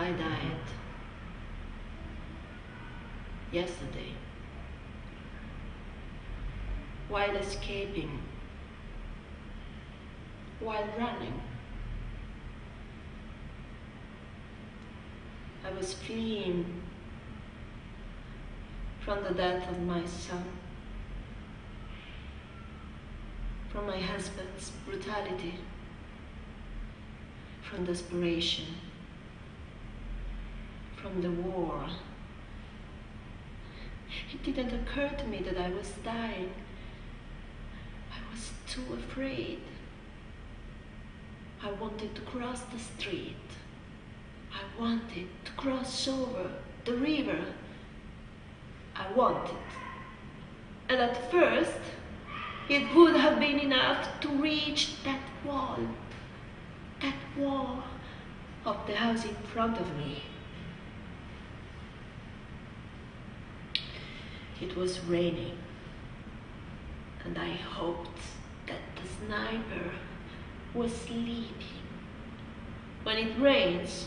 I died yesterday while escaping, while running. I was fleeing from the death of my son, from my husband's brutality, from desperation, from the war. It didn't occur to me that I was dying. I was too afraid. I wanted to cross the street. I wanted to cross over the river. I wanted. And at first, it would have been enough to reach that wall of the house in front of me. It was raining, and I hoped that the sniper was sleeping. When it rains,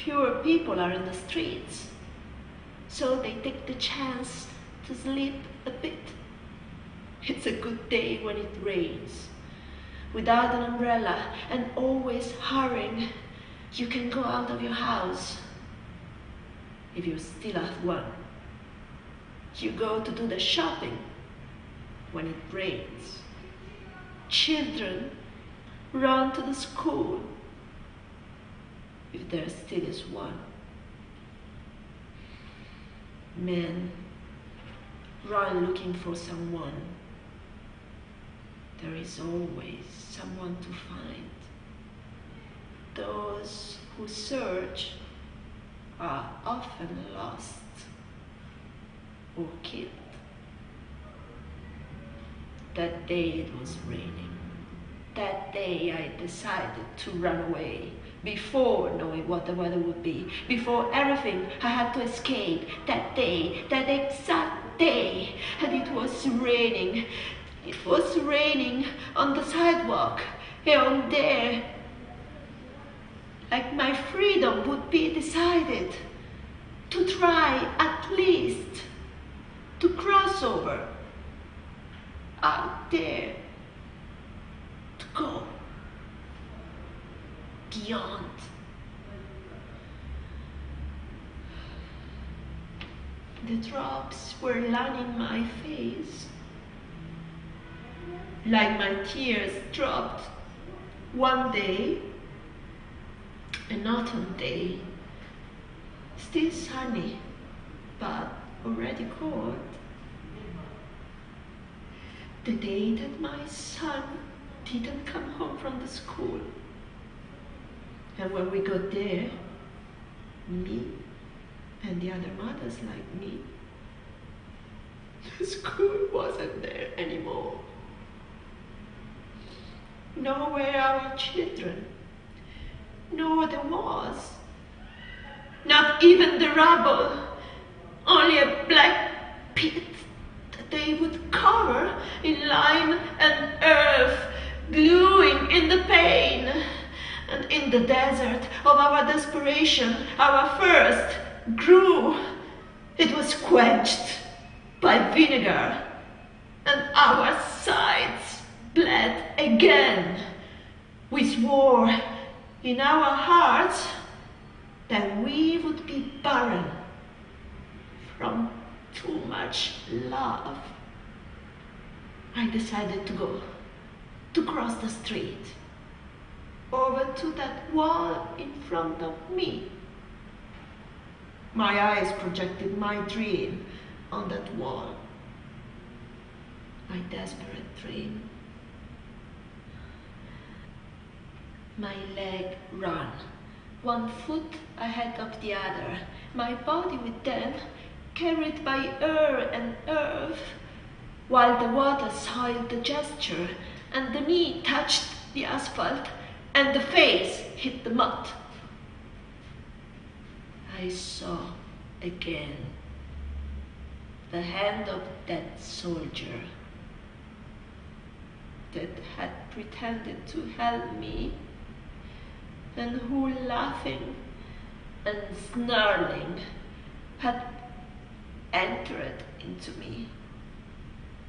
fewer people are in the streets, so they take the chance to sleep a bit. It's a good day when it rains. Without an umbrella and always hurrying, you can go out of your house. If you still have one, you go to do the shopping when it rains. Children run to the school, if there still is one. Men run looking for someone. There is always someone to find. Those who search are often lost or killed. That day it was raining. That day I decided to run away, before knowing what the weather would be, before everything I had to escape. That day, that exact day, and it was raining. It was raining on the sidewalk, on there. Like my freedom would be decided, to try at least to cross over out there, to go beyond. The drops were lining my face, like my tears dropped one day, an autumn day, still sunny, but already cold. The day that my son didn't come home from the school. And when we got there, me and the other mothers like me, the school wasn't there anymore. Nor were our children, nor the walls, not even the rubble, only a black pit that they would cover in lime and earth, gluing in the pain. And in the desert of our desperation, our thirst grew. It was quenched by vinegar, and our sides bled again. We swore in our hearts that we would be barren from too much love. I decided to go, to cross the street, over to that wall in front of me. My eyes projected my dream on that wall, my desperate dream. My leg ran, one foot ahead of the other, my body with them, carried by air and earth, while the water soiled the gesture, and the knee touched the asphalt, and the face hit the mud. I saw again the hand of that soldier that had pretended to help me, and who, laughing and snarling had entered into me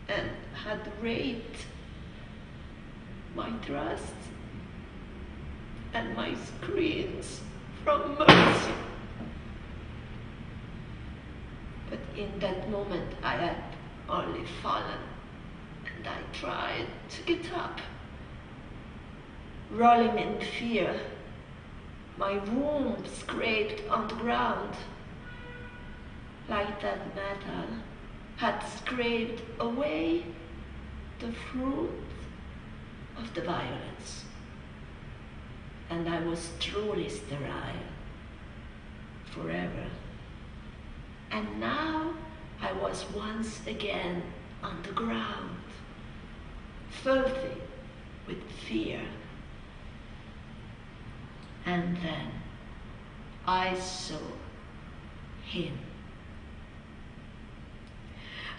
and had raped my trust and my screams from mercy. But in that moment I had only fallen, and I tried to get up. Rolling in fear, my womb scraped on the ground, like that metal had scraped away the fruit of the violence. And I was truly sterile, forever. And now I was once again on the ground, filthy with fear. And then I saw him.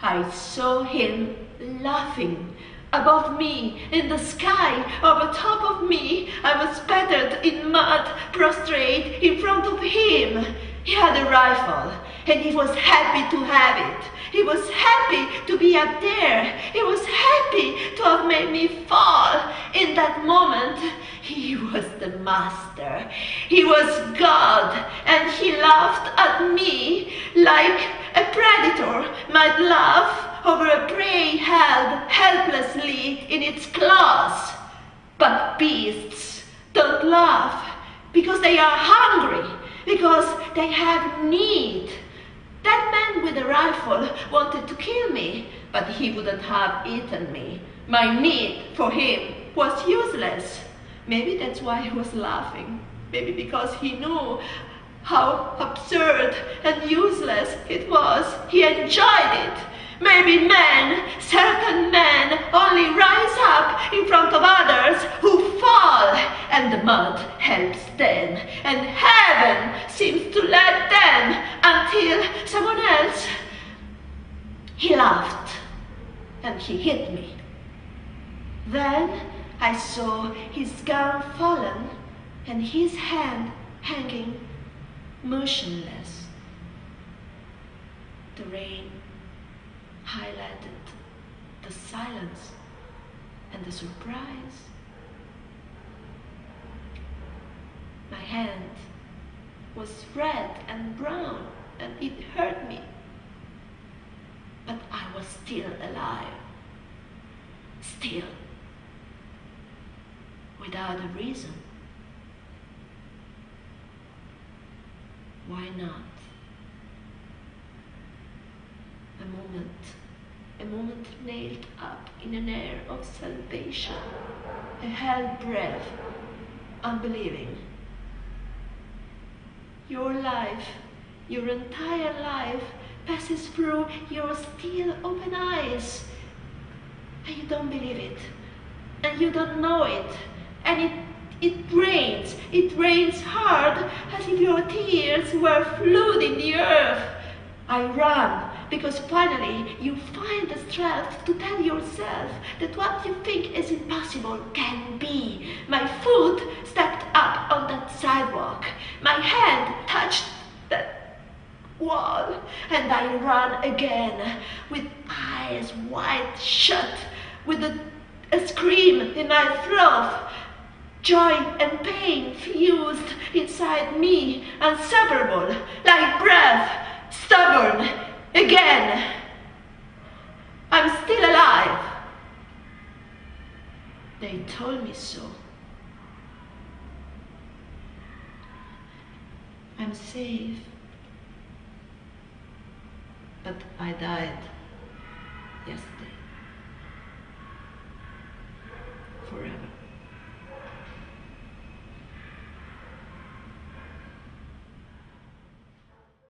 I saw him laughing above me, in the sky, over top of me. I was battered in mud, prostrate in front of him. He had a rifle, and he was happy to have it. He was happy to be up there. He was happy to have made me fall. In that moment, he was the master. He was God, and he laughed at me like a predator might laugh over a prey held helplessly in its claws. But beasts don't laugh because they are hungry, because they have need. That man with the rifle wanted to kill me, but he wouldn't have eaten me. My meat for him was useless. Maybe that's why he was laughing. Maybe because he knew how absurd and useless it was. He enjoyed it. Maybe men, certain men, only rise up in front of others who fall, and the mud helps them, and heaven seems to let them until someone else. He laughed, and he hit me. Then I saw his gun fallen, and his hand hanging motionless. The rain highlighted the silence and the surprise. My hand was red and brown, and it hurt me. But I was still alive. Still. Without a reason. Why not? A moment nailed up in an air of salvation, a held breath, unbelieving. Your life, your entire life, passes through your still open eyes, and you don't believe it, and you don't know it, and it rains hard, as if your tears were flooding the earth. I run, because finally you find the strength to tell yourself that what you think is impossible can be. My foot stepped up on that sidewalk. My hand touched that wall, and I run again, with eyes wide shut, with a scream in my throat. Joy and pain fused inside me, inseparable, like breath. Stubborn, again. I'm still alive. They told me so. I'm safe. But I died yesterday.